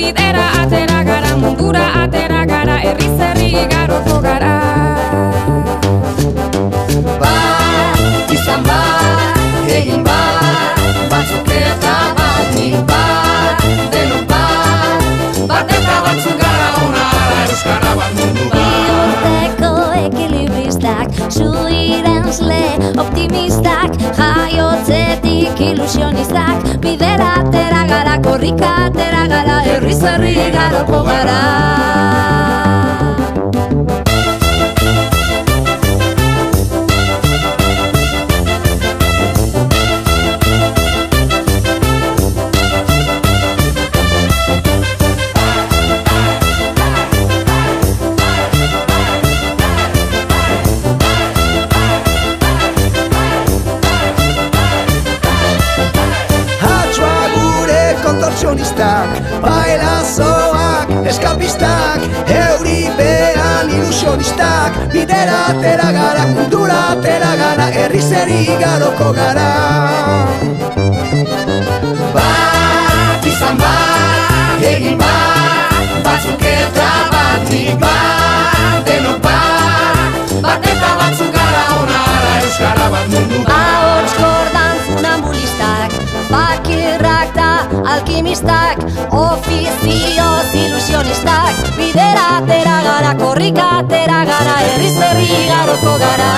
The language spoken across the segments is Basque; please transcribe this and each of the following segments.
bidera atera gara, mundura atera gara, herriz herri igaroko gara. Bat, izan bat, egin bat, batzuk eta bat, nik bat, denok bat, bat eta batzuk gara ona ara euskara bat mundu bat. Bihotzeko ekilibristak, suirensle optimistak, jaiotzetik ilusionistak, bidera atera gara, korrika atera gara, herriz herri igaroko gara. Bailazoak, eskapistak, euripean ilusionistak, bidera atera gara, mundura atera gara, herriz herri igaroko gara. Bat, izan bat, egin bat, batzuk eta bat, nik bat, denok bat, bat eta batzuk gara ona ara euskara bat mundu bat. Ahots kordan funambulistak, fakirrak da alkimistak, ofizioz ilusionistak, bidera atera gara, korrika atera gara, herriz herri igaroko gara.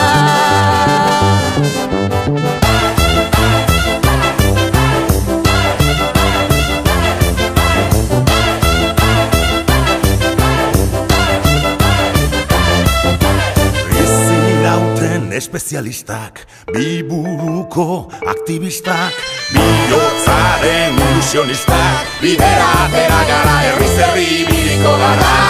Espezialistak, biburuko aktivistak, bihotzaren ilusionistak, bidera atera gara, herriz herri ibiliko gara.